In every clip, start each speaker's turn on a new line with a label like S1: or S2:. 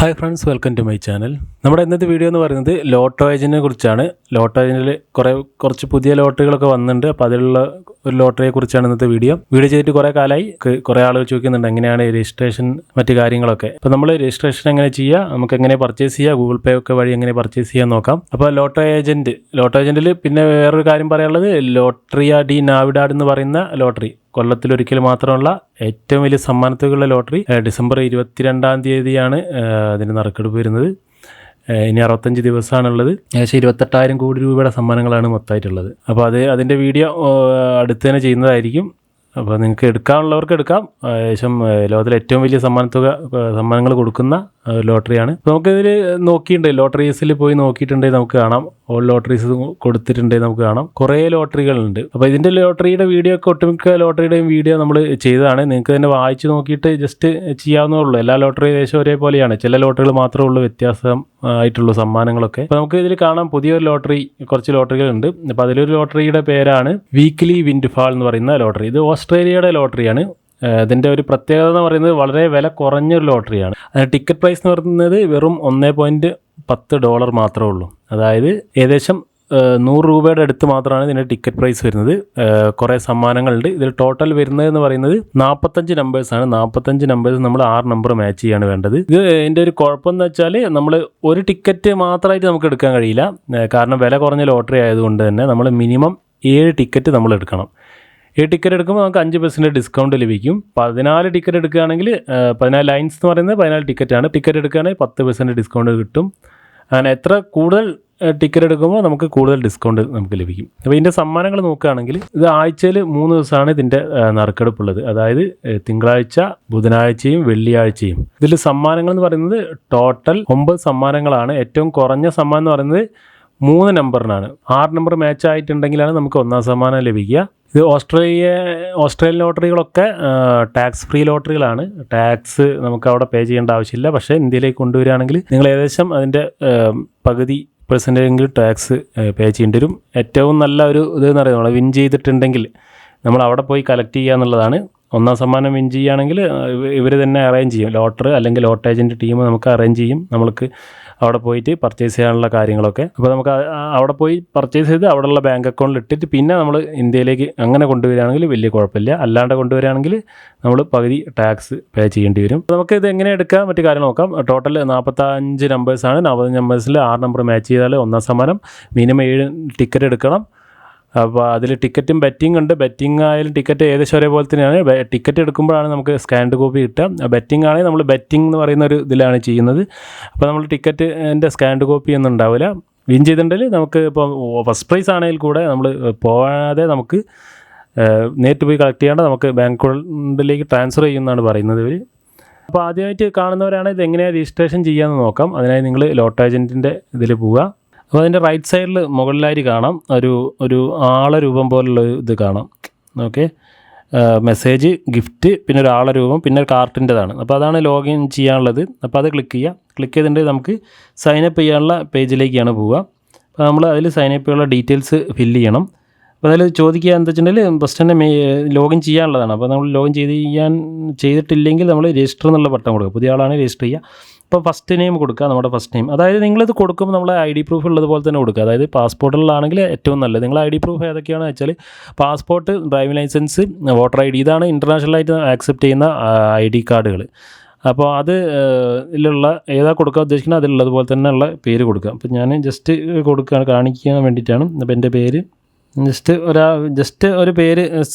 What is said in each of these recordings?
S1: Hi friends, welcome to my channel. നമ്മുടെ ഇന്നത്തെ video എന്ന് പറയുന്നത് ലോട്ടോ ഏജൻറ്റിനെ കുറിച്ചാണ്. ലോട്ടോ ഏജൻറ്റിൽ കുറച്ച് പുതിയ ലോട്ടറികളൊക്കെ വന്നിട്ടുണ്ട്. അപ്പോൾ അതിലുള്ള ഒരു ലോട്ടറിയെ കുറിച്ചാണ് ഇന്നത്തെ വീഡിയോ ചെയ്തിട്ട് കുറേ കാലമായി. കുറേ ആളുകൾ ചോദിക്കുന്നുണ്ട് എങ്ങനെയാണ് രജിസ്ട്രേഷൻ മറ്റു കാര്യങ്ങളൊക്കെ. അപ്പോൾ നമ്മൾ രജിസ്ട്രേഷൻ എങ്ങനെ ചെയ്യുക, നമുക്ക് എങ്ങനെ പർച്ചേസ് ചെയ്യുക, ഗൂഗിൾ പേ ഒക്കെ വഴി എങ്ങനെ പർച്ചേസ് ചെയ്യാൻ നോക്കാം. അപ്പോൾ ലോട്ടോ ഏജൻറ്റിൽ പിന്നെ വേറൊരു കാര്യം പറയാനുള്ളത്, ലോട്ടറിയ ഡി നാവിഡാഡ് എന്ന് പറയുന്ന ലോട്ടറി കൊല്ലത്തിലൊരിക്കൽ മാത്രമുള്ള ഏറ്റവും വലിയ സമ്മാനത്തുകളുടെ ലോട്ടറി ഡിസംബർ 22-ാം തീയതിയാണ് അതിന് നറുക്കെടുപ്പ് വരുന്നത്. ഇനി 65 ദിവസമാണുള്ളത്. ഏകദേശം 28,000 കോടി രൂപയുടെ സമ്മാനങ്ങളാണ് മൊത്തമായിട്ടുള്ളത്. അപ്പോൾ അതിൻ്റെ വീഡിയോ അടുത്ത് തന്നെ ചെയ്യുന്നതായിരിക്കും. അപ്പോൾ നിങ്ങൾക്ക് എടുക്കാനുള്ളവർക്ക് എടുക്കാം. ഏകദേശം ലോകത്തിലെ ഏറ്റവും വലിയ സമ്മാനങ്ങൾ കൊടുക്കുന്ന ലോട്ടറിയാണ്. നമുക്കിതിൽ നോക്കിയിട്ടുണ്ട്, ലോട്ടറീസിൽ പോയി നോക്കിയിട്ടുണ്ടെങ്കിൽ നമുക്ക് കാണാം. ഓൾ ലോട്ടറീസ് കൊടുത്തിട്ടുണ്ടെങ്കിൽ നമുക്ക് കാണാം. കുറേ ലോട്ടറികളുണ്ട്. അപ്പോൾ ഇതിൻ്റെ ലോട്ടറിയുടെ വീഡിയോ ഒക്കെ ഒട്ടുമിക്ക ലോട്ടറിയുടെയും വീഡിയോ നമ്മൾ ചെയ്തതാണ്. നിങ്ങൾക്ക് തന്നെ വായിച്ച് നോക്കിയിട്ട് ജസ്റ്റ് ചെയ്യാവുന്നേ ഉള്ളൂ. എല്ലാ ലോട്ടറി ഏകദേശം ഒരേപോലെയാണ്. ചില ലോട്ടറികൾ മാത്രമേ ഉള്ളൂ വ്യത്യാസം ആയിട്ടുള്ള സമ്മാനങ്ങളൊക്കെ. അപ്പോൾ നമുക്ക് ഇതിൽ കാണാം പുതിയൊരു ലോട്ടറി, കുറച്ച് ലോട്ടറികളുണ്ട്. അപ്പോൾ അതിലൊരു ലോട്ടറിയുടെ പേരാണ് വീക്ക്ലി വിൻഡ്ഫാൾ എന്ന് പറയുന്ന ലോട്ടറി. ഇത് ഓസ്ട്രേലിയയുടെ ലോട്ടറിയാണ്. ഇതിൻ്റെ ഒരു പ്രത്യേകത എന്ന് പറയുന്നത് വളരെ വില കുറഞ്ഞൊരു ലോട്ടറിയാണ്. ടിക്കറ്റ് പ്രൈസ് എന്ന് പറയുന്നത് വെറും $1.10 മാത്രമേ ഉള്ളൂ. അതായത് ഏകദേശം 100 രൂപയുടെ അടുത്ത് മാത്രമാണ് ഇതിൻ്റെ ടിക്കറ്റ് പ്രൈസ് വരുന്നത്. കുറേ സമ്മാനങ്ങളുണ്ട്. ഇതിൽ ടോട്ടൽ വരുന്നത് എന്ന് പറയുന്നത് 45 നമ്പേഴ്സാണ്. 45 നമ്പേഴ്സ് നമ്മൾ 6 നമ്പർ മാച്ച് ചെയ്യാണ് വേണ്ടത്. ഇത് ഇതിൻ്റെ ഒരു കുഴപ്പമെന്ന് വെച്ചാൽ നമ്മൾ ഒരു ടിക്കറ്റ് മാത്രമായിട്ട് നമുക്ക് എടുക്കാൻ കഴിയില്ല. കാരണം വില കുറഞ്ഞ ലോട്ടറി ആയതുകൊണ്ട് തന്നെ നമ്മൾ മിനിമം 7 ടിക്കറ്റ് നമ്മൾ എടുക്കണം. 7 ടിക്കറ്റ് എടുക്കുമ്പോൾ നമുക്ക് 5% ഡിസ്കൗണ്ട് ലഭിക്കും. 14 ടിക്കറ്റ് എടുക്കുകയാണെങ്കിൽ 14 ലൈൻസ് എന്ന് പറയുന്നത് 14 ടിക്കറ്റാണ്. ടിക്കറ്റ് എടുക്കുകയാണെങ്കിൽ 10% ഡിസ്കൗണ്ട് കിട്ടും. അങ്ങനെ എത്ര കൂടുതൽ ടിക്കറ്റ് എടുക്കുമ്പോൾ നമുക്ക് കൂടുതൽ ഡിസ്കൗണ്ട് നമുക്ക് ലഭിക്കും. അപ്പോൾ ഇതിൻ്റെ സമ്മാനങ്ങൾ നോക്കുകയാണെങ്കിൽ ഇത് ആഴ്ചയിൽ 3 ദിവസമാണ് ഇതിൻ്റെ നറുക്കെടുപ്പുള്ളത്. അതായത് തിങ്കളാഴ്ച, ബുധനാഴ്ചയും വെള്ളിയാഴ്ചയും. ഇതിൽ സമ്മാനങ്ങൾ എന്ന് പറയുന്നത് ടോട്ടൽ 9 സമ്മാനങ്ങളാണ്. ഏറ്റവും കുറഞ്ഞ സമ്മാനം എന്ന് പറയുന്നത് 3 നമ്പറിനാണ്. 6 നമ്പർ മാച്ച് ആയിട്ടുണ്ടെങ്കിലാണ് നമുക്ക് 1ാം സമ്മാനം ലഭിക്കുക. ഇത് ഓസ്ട്രേലിയൻ ലോട്ടറികളൊക്കെ ടാക്സ് ഫ്രീ ലോട്ടറികളാണ്. ടാക്സ് നമുക്ക് അവിടെ പേ ചെയ്യേണ്ട ആവശ്യമില്ല. പക്ഷേ ഇന്ത്യയിലേക്ക് കൊണ്ടുവരികയാണെങ്കിൽ നിങ്ങൾ ഏകദേശം അതിൻ്റെ പകുതി % ടാക്സ് പേ ചെയ്യേണ്ടി വരും. ഏറ്റവും നല്ല ഒരു ഇതെന്ന് പറയുന്നത് നമ്മൾ വിൻ ചെയ്തിട്ടുണ്ടെങ്കിൽ നമ്മൾ അവിടെ പോയി കളക്ട് ചെയ്യുക എന്നുള്ളതാണ്. 1ാം സമ്മാനം വിൻ ചെയ്യുകയാണെങ്കിൽ ഇവർ തന്നെ അറേഞ്ച് ചെയ്യും. ലോട്ടറി അല്ലെങ്കിൽ ലോട്ടോ ഏജൻറ്റ് ടീം നമുക്ക് അറേഞ്ച് ചെയ്യും. നമ്മൾക്ക് അവിടെ പോയിട്ട് പർച്ചേസ് ചെയ്യാനുള്ള കാര്യങ്ങളൊക്കെ. അപ്പോൾ നമുക്ക് അവിടെ പോയി പർച്ചേസ് ചെയ്ത് അവിടെയുള്ള ബാങ്ക് അക്കൗണ്ടിൽ ഇട്ടിട്ട് പിന്നെ നമ്മൾ ഇന്ത്യയിലേക്ക് അങ്ങനെ കൊണ്ടുവരികയാണെങ്കിൽ വലിയ കുഴപ്പമില്ല. അല്ലാണ്ട് കൊണ്ടുവരികയാണെങ്കിൽ നമ്മൾ പകുതി ടാക്സ് പേ ചെയ്യേണ്ടി വരും. അപ്പോൾ നമുക്ക് ഇത് എങ്ങനെ എടുക്കാം, മറ്റു കാര്യങ്ങൾ നോക്കാം. ടോട്ടൽ 45 നമ്പേഴ്സാണ്. 45 നമ്പേഴ്സിൽ 6 നമ്പർ മാച്ച് ചെയ്താൽ 1ാം സമ്മാനം. മിനിമം 7 ടിക്കറ്റ് എടുക്കണം. അപ്പോൾ അതിൽ ടിക്കറ്റും ബെറ്റിംഗ് ഉണ്ട്. ബെറ്റിംഗ് ആയാലും ടിക്കറ്റ് ഏകദേശം ഒരേപോലെ തന്നെയാണ്. ടിക്കറ്റ് എടുക്കുമ്പോഴാണ് നമുക്ക് സ്കാൻഡ് കോപ്പി കിട്ടുക. ബെറ്റിംഗ് ആണെങ്കിൽ നമ്മൾ ബെറ്റിംഗ് എന്ന് പറയുന്ന ഒരു ഇതിലാണ് ചെയ്യുന്നത്. അപ്പോൾ നമ്മൾ ടിക്കറ്റിൻ്റെ സ്കാൻഡ് കോപ്പി ഒന്നും ഉണ്ടാവില്ല. വിൻ ചെയ്തിട്ടുണ്ടെങ്കിൽ നമുക്ക് ഇപ്പോൾ ഫസ്റ്റ് പ്രൈസ് ആണെങ്കിൽ കൂടെ നമ്മൾ പോകാതെ നമുക്ക് നേരിട്ട് പോയി കളക്ട് ചെയ്യാണ്ട് നമുക്ക് ബാങ്ക് അക്കൗണ്ടിലേക്ക് ട്രാൻസ്ഫർ ചെയ്യുമെന്നാണ് പറയുന്നത് ഇവർ. അപ്പോൾ ആദ്യമായിട്ട് കാണുന്നവരാണ് ഇത് എങ്ങനെയാണ് രജിസ്ട്രേഷൻ ചെയ്യാമെന്ന് നോക്കാം. അതിനായി നിങ്ങൾ ലോട്ടോ ഏജൻറ്റിൻ്റെ ഇതിൽ പോവുക. അപ്പോൾ അതിൻ്റെ റൈറ്റ് സൈഡിൽ മുകളിലായി കാണാം ഒരു ആളെ രൂപം പോലുള്ള ഇത് കാണാം. ഓക്കെ, മെസ്സേജ്, ഗിഫ്റ്റ്, പിന്നെ ഒരു ആളെ രൂപം, പിന്നെ ഒരു കാർട്ടിൻ്റെതാണ്. അപ്പോൾ അതാണ് ലോഗിൻ ചെയ്യാനുള്ളത്. അപ്പോൾ അത് ക്ലിക്ക് ചെയ്യുക. ക്ലിക്ക് ചെയ്തിട്ടുണ്ടെങ്കിൽ നമുക്ക് സൈനപ്പ് ചെയ്യാനുള്ള പേജിലേക്കാണ് പോവുക. അപ്പോൾ നമ്മൾ അതിൽ സൈനപ്പ് ചെയ്യാനുള്ള ഡീറ്റെയിൽസ് ഫില്ല് ചെയ്യണം. അപ്പോൾ അതിൽ ചോദിക്കുക എന്താ വെച്ചിട്ടുണ്ടെങ്കിൽ ഫസ്റ്റ് തന്നെ ലോഗിൻ ചെയ്യാനുള്ളതാണ്. അപ്പോൾ നമ്മൾ ലോഗിൻ ചെയ്തിട്ടില്ലെങ്കിൽ നമ്മൾ രജിസ്റ്റർ എന്നുള്ള ബട്ടൺ കൊടുക്കുക. പുതിയ ആളാണ് രജിസ്റ്റർ ചെയ്യുക. ഇപ്പോൾ ഫസ്റ്റ് നെയിം കൊടുക്കുക, നമ്മുടെ ഫസ്റ്റ് നെയിം. അതായത് നിങ്ങളിത് കൊടുക്കുമ്പോൾ നമ്മളെ ID പ്രൂഫ് ഉള്ളതുപോലെ തന്നെ കൊടുക്കുക. അതായത് പാസ്പോർട്ടിലാണെങ്കിൽ ഏറ്റവും നല്ലത്. നിങ്ങൾ ID പ്രൂഫ് ഏതൊക്കെയാണെന്ന് വെച്ചാൽ passport, driving licence, voter ID, ഇതാണ് ഇൻ്റർനാഷണലായിട്ട് ആക്സെപ്റ്റ് ചെയ്യുന്ന ID കാർഡുകൾ. അപ്പോൾ അത് ഇതിലുള്ള ഏതാ കൊടുക്കാൻ ഉദ്ദേശിക്കുന്നത് അതിലുള്ളതുപോലെ തന്നെ ഉള്ള പേര് കൊടുക്കുക. അപ്പോൾ ഞാൻ ജസ്റ്റ് കാണിക്കാൻ വേണ്ടിയിട്ടാണ്. അപ്പോൾ എൻ്റെ പേര് ജസ്റ്റ് ഒരു പേര്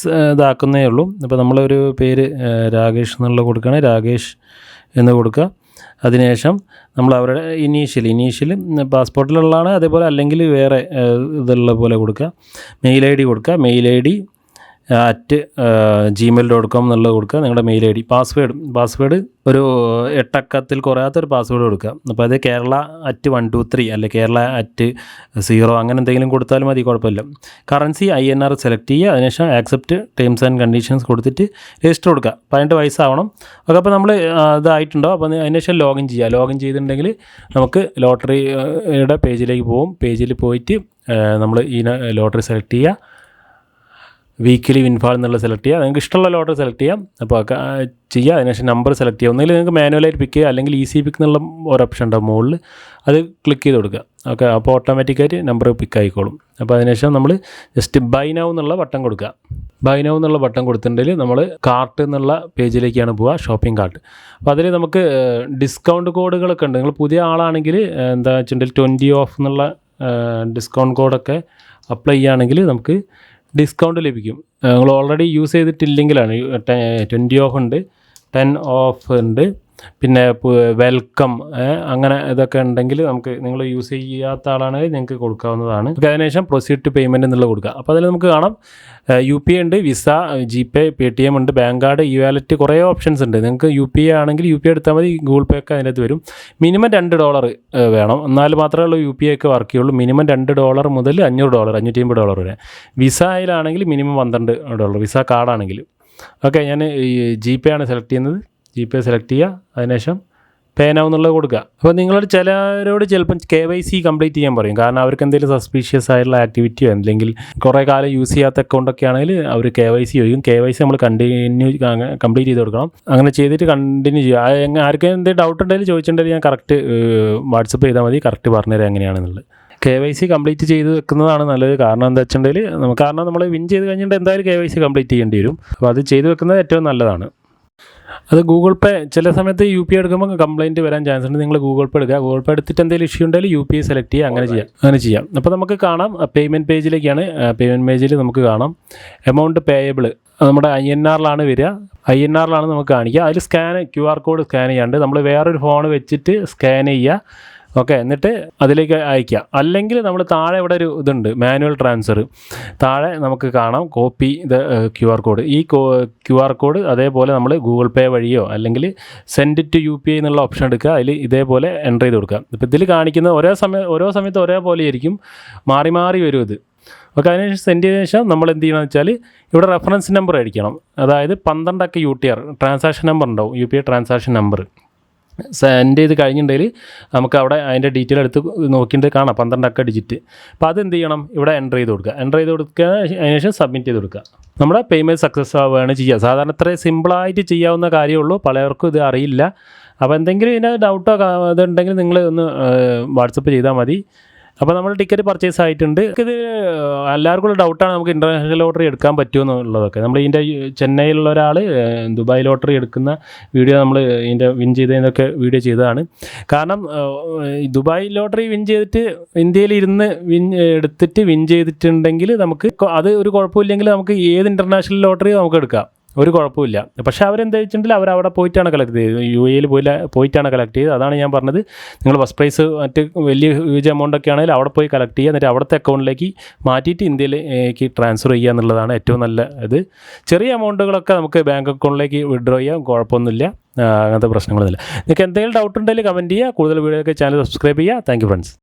S1: ഇതാക്കുന്നേ ഉള്ളൂ. അപ്പോൾ നമ്മളൊരു പേര് രാകേഷ് എന്നുള്ള കൊടുക്കുകയാണെങ്കിൽ രാകേഷ് എന്ന് കൊടുക്കുക. അതിനുശേഷം നമ്മൾ അവരുടെ ഇനീഷ്യൽ പാസ്പോർട്ടിലുള്ളതാണ്. അതേപോലെ അല്ലെങ്കിൽ വേറെ ഇതുള്ള പോലെ കൊടുക്കുക. മെയിൽ ID കൊടുക്കുക. മെയിൽ ID @gmail.com എന്നുള്ളത് കൊടുക്കുക. നിങ്ങളുടെ മെയിൽ ID. പാസ്വേഡ് ഒരു 8 അക്കത്തിൽ കുറയാത്തൊരു പാസ്വേഡ് കൊടുക്കുക. അപ്പോൾ അത് കേരള @123 അല്ലെ കേരള @0 അങ്ങനെ എന്തെങ്കിലും കൊടുത്താലും മതി, കുഴപ്പമില്ല. കറൻസി INR സെലക്ട് ചെയ്യുക. അതിനുശേഷം ആക്സെപ്റ്റ് ടേംസ് ആൻഡ് കണ്ടീഷൻസ് കൊടുത്തിട്ട് രജിസ്റ്റർ കൊടുക്കുക. 18 വയസ്സാവണം. ഓക്കെ, അപ്പോൾ നമ്മൾ ഇതായിട്ടുണ്ടോ. അപ്പോൾ അതിനുശേഷം ലോഗിൻ ചെയ്യുക. ലോഗിൻ ചെയ്തിട്ടുണ്ടെങ്കിൽ നമുക്ക് ലോട്ടറിയുടെ പേജിലേക്ക് പോകും. പേജിൽ പോയിട്ട് നമ്മൾ ഈ ലോട്ടറി സെലക്ട് ചെയ്യുക. വീക്കിലി വിൻഫാൾ എന്നുള്ള സെലക്ട് ചെയ്യുക. നിങ്ങൾക്ക് ഇഷ്ടമുള്ള ലോട്ടറി സെലക്ട് ചെയ്യാം. അപ്പോൾ ചെയ്യുക. അതിനുശേഷം നമ്പർ സെലക്ട് ചെയ്യുക. ഒന്നുകിൽ നിങ്ങൾക്ക് മാനുവലായിട്ട് പിക്ക് ചെയ്യുക, അല്ലെങ്കിൽ ഈസി പിക്ക് എന്നുള്ള ഒരു ഓപ്ഷൻ ഉണ്ടാവും മുകളിൽ, അത് ക്ലിക്ക് ചെയ്ത് കൊടുക്കുക. ഓക്കെ, അപ്പോൾ ഓട്ടോമാറ്റിക്കായിട്ട് നമ്പർ പിക്ക് ആയിക്കോളും. അപ്പോൾ അതിനുശേഷം നമ്മൾ ജസ്റ്റ് ബൈ നൗ എന്നുള്ള ബട്ടൺ കൊടുക്കുക. ബൈ നൗ എന്നുള്ള ബട്ടൺ കൊടുത്തിട്ടുണ്ടെങ്കിൽ നമ്മൾ കാർട്ട് എന്നുള്ള പേജിലേക്കാണ് പോവുക, ഷോപ്പിംഗ് കാർട്ട്. അപ്പോൾ അതിൽ നമുക്ക് ഡിസ്കൗണ്ട് കോഡുകളൊക്കെ ഉണ്ട്. നിങ്ങൾ പുതിയ ആളാണെങ്കിൽ എന്താ വെച്ചിട്ടുണ്ടെങ്കിൽ 20 ഓഫ് എന്നുള്ള ഡിസ്കൗണ്ട് കോഡൊക്കെ അപ്ലൈ ചെയ്യുകയാണെങ്കിൽ നമുക്ക് ഡിസ്കൗണ്ട് ലഭിക്കും. നിങ്ങൾ ഓൾറെഡി യൂസ് ചെയ്തിട്ടില്ലെങ്കിലാണ് 20 ഓഫ് ഉണ്ട്, 10 ഓഫ് ഉണ്ട്, പിന്നെ വെൽക്കം അങ്ങനെ ഇതൊക്കെ ഉണ്ടെങ്കിൽ നമുക്ക് നിങ്ങൾ യൂസ് ചെയ്യാത്ത ആളാണെങ്കിൽ നിങ്ങൾക്ക് കൊടുക്കാവുന്നതാണ്. അതിനുശേഷം പ്രൊസീഡ് ടു പേയ്മെൻറ്റ് എന്നുള്ള കൊടുക്കുക. അപ്പോൾ അതിൽ നമുക്ക് കാണാം UPI ഉണ്ട്, വിസ, GPay, Paytm ഉണ്ട്, ബാങ്ക് കാർഡ്, വാലറ്റ്, കുറേ ഓപ്ഷൻസ് ഉണ്ട്. നിങ്ങൾക്ക് UPI ആണെങ്കിൽ UPI എടുത്താൽ മതി, ഗൂഗിൾ പേ ഒക്കെ അതിനകത്ത് വരും. മിനിമം $2 വേണം, എന്നാൽ മാത്രമേ ഉള്ളൂ UPI ഒക്കെ വർക്ക് ചെയ്യുള്ളൂ. മിനിമം $2 മുതൽ $500, $550 വരെ. വിസയിലാണെങ്കിൽ മിനിമം $12, വിസ കാർഡാണെങ്കിൽ. ഓക്കെ, ഞാൻ ഈ GPay ആണ് സെലക്ട് ചെയ്യുന്നത്. GPay സെലക്ട് ചെയ്യുക. അതിനുശേഷം പേ നൗ എന്നുള്ളത് കൊടുക്കുക. അപ്പോൾ നിങ്ങളോട് ചിലരോട് ചിലപ്പം KYC കംപ്ലീറ്റ് ചെയ്യാൻ പറയും. കാരണം അവർക്ക് എന്തെങ്കിലും സസ്പീഷ്യസ് ആയിട്ടുള്ള ആക്ടിവിറ്റിയോ അല്ലെങ്കിൽ കുറേ കാലം യൂസ് ചെയ്യാത്ത അക്കൗണ്ടൊക്കെ ആണെങ്കിൽ അവർ KYC ചോദിക്കും. KYC നമ്മൾ കംപ്ലീറ്റ് ചെയ്ത് കൊടുക്കണം. അങ്ങനെ ചെയ്തിട്ട് കണ്ടിന്യൂ ചെയ്യുക. ആർക്കും എന്തെങ്കിലും ഡൗട്ട് ഉണ്ടെങ്കിൽ ചോദിച്ചിട്ടുണ്ടെങ്കിൽ ഞാൻ കറക്റ്റ് വാട്സപ്പ് ചെയ്താൽ മതി, കറക്റ്റ് പറഞ്ഞുതരാം എങ്ങനെയാണെന്നുള്ളത്. KYC കംപ്ലീറ്റ് ചെയ്ത് വെക്കുന്നതാണ് നല്ലത്. കാരണം എന്താ വെച്ചിട്ടുണ്ടെങ്കിൽ നമ്മൾ വിൻ ചെയ്ത് കഴിഞ്ഞിട്ട് എന്തായാലും KYC കംപ്ലീറ്റ് ചെയ്യേണ്ടി വരും. അപ്പോൾ അത് ചെയ്ത് വെക്കുന്നത് ഏറ്റവും നല്ലതാണ്. അത് ഗൂഗിൾ പേ ചില സമയത്ത് UPI എടുക്കുമ്പോൾ കംപ്ലയിൻറ്റ് വരാൻ ചാൻസ് ഉണ്ട്. നിങ്ങൾ ഗൂഗിൾ പേ എടുക്കുക. ഗൂഗിൾ പേ എടുത്തിട്ട് എന്തെങ്കിലും ഇഷ്യൂ ഉണ്ടെങ്കിൽ UPI സെലക്ട് ചെയ്യുക. അങ്ങനെ ചെയ്യാം. അപ്പോൾ നമുക്ക് കാണാം പേയ്മെൻറ്റ് പേജിലേക്കാണ്. പേയ്മെൻറ്റ് പേജിൽ നമുക്ക് കാണാം എമൗണ്ട് പേയബിൾ നമ്മുടെ INR വരിക. INR നമുക്ക് കാണിക്കുക. അതിൽ QR കോഡ് സ്കാൻ ചെയ്യാണ്ട് നമ്മൾ വേറൊരു ഫോൺ വെച്ചിട്ട് സ്കാൻ ചെയ്യുക. ഓക്കെ, എന്നിട്ട് അതിലേക്ക് അയക്കുക. അല്ലെങ്കിൽ നമ്മൾ താഴെ ഇവിടെ ഒരു ഇതുണ്ട്, മാനുവൽ ട്രാൻസ്ഫർ. താഴെ നമുക്ക് കാണാം കോപ്പി QR കോഡ്. ഈ QR കോഡ് അതേപോലെ നമ്മൾ ഗൂഗിൾ പേ വഴിയോ അല്ലെങ്കിൽ സെൻഡ് ടു UPI എന്നുള്ള ഓപ്ഷൻ എടുക്കുക. അതിൽ ഇതേപോലെ എൻ്റർ ചെയ്ത് കൊടുക്കുക. ഇപ്പോൾ ഇതിൽ കാണിക്കുന്ന ഓരോ സമയത്ത് ഒരേപോലെ ആയിരിക്കും, മാറി മാറി വരും ഇത്. ഓക്കെ, അതിനുശേഷം സെൻഡ് ചെയ്തതിനു ശേഷം നമ്മൾ എന്ത് ചെയ്യണമെന്ന് വെച്ചാൽ ഇവിടെ റെഫറൻസ് നമ്പർ അടിക്കണം. അതായത് 12 അക്ക UTR ട്രാൻസാക്ഷൻ നമ്പർ ഉണ്ടാവും, UPI ട്രാൻസാക്ഷൻ നമ്പർ. സെൻഡ് ചെയ്ത് കഴിഞ്ഞിട്ടുണ്ടെങ്കിൽ നമുക്ക് അവിടെ അതിൻ്റെ ഡീറ്റെയിൽ എടുത്ത് നോക്കിയിട്ട് കാണാം 12 അക്ക ഡിജിറ്റ്. അപ്പോൾ അതെന്ത് ചെയ്യണം, ഇവിടെ എൻ്റർ ചെയ്ത് കൊടുക്കുക. അതിനുശേഷം സബ്മിറ്റ് ചെയ്ത് കൊടുക്കുക. നമ്മുടെ പേയ്മെൻറ്റ് സക്സസ് ആവുകയാണ് ചെയ്യുക. സാധാരണ ഇത്രയും സിമ്പിളായിട്ട് ചെയ്യാവുന്ന കാര്യമുള്ളൂ, പലർക്കും ഇത് അറിയില്ല. അപ്പോൾ എന്തെങ്കിലും ഇതിന് ഡൗട്ടോ ഇതുണ്ടെങ്കിൽ നിങ്ങൾ ഒന്ന് വാട്സപ്പ് ചെയ്താൽ മതി. അപ്പോൾ നമ്മൾ ടിക്കറ്റ് പർച്ചേസ് ആയിട്ടുണ്ട്. ഇത് എല്ലാവർക്കും ഉള്ള ഡൗട്ടാണ്, നമുക്ക് ഇൻ്റർനാഷണൽ ലോട്ടറി എടുക്കാൻ പറ്റുമോ എന്നുള്ളതൊക്കെ. നമ്മൾ ഇതിൻ്റെ ചെന്നൈയിലുള്ള ഒരാൾ ദുബായ് ലോട്ടറി എടുക്കുന്ന വീഡിയോ നമ്മൾ ഇതിൻ്റെ വിൻ ചെയ്തതിനൊക്കെ വീഡിയോ ചെയ്തതാണ്. കാരണം ദുബായ് ലോട്ടറി വിൻ ചെയ്തിട്ട് ഇന്ത്യയിൽ ഇരുന്ന് എടുത്തിട്ട് വിൻ ചെയ്തിട്ടുണ്ടെങ്കിൽ നമുക്ക് അത് ഒരു കുഴപ്പമില്ലെങ്കിൽ നമുക്ക് ഏത് ഇൻ്റർനാഷണൽ ലോട്ടറി നമുക്ക് എടുക്കാം, ഒരു കുഴപ്പമില്ല. പക്ഷേ അവരെന്താ വെച്ചിട്ടുണ്ടെങ്കിൽ അവരവിടെ പോയിട്ടാണ് കളക്ട് ചെയ്തത്, UAE പോയിട്ടാണ് കളക്ട് ചെയ്തത്. അതാണ് ഞാൻ പറഞ്ഞത്, നിങ്ങൾ ഫസ്റ്റ് പ്രൈസ് മറ്റ് വലിയ ഹ്യൂജ് എമൗണ്ടൊക്കെ ആണെങ്കിൽ അവിടെ പോയി കളക്ട് ചെയ്യുക, എന്നിട്ട് അവിടുത്തെ അക്കൗണ്ടിലേക്ക് മാറ്റിയിട്ട് ഇന്ത്യയിലേക്ക് ട്രാൻസ്ഫർ ചെയ്യുക എന്നുള്ളതാണ് ഏറ്റവും നല്ല ഇത്. ചെറിയ എമൗണ്ടുകളൊക്കെ നമുക്ക് ബാങ്ക് അക്കൗണ്ടിലേക്ക് വിഡ്രോ ചെയ്യാം, കുഴപ്പമൊന്നുമില്ല, അങ്ങനത്തെ പ്രശ്നങ്ങളൊന്നുമില്ല. നിങ്ങൾക്ക് എന്തെങ്കിലും ഡൗട്ട് ഉണ്ടെങ്കിൽ കമൻറ്റ് ചെയ്യുക. കൂടുതൽ വീഡിയോയ്ക്ക് ചാനൽ സബ്സ്ക്രൈബ് ചെയ്യുക. Thank you friends.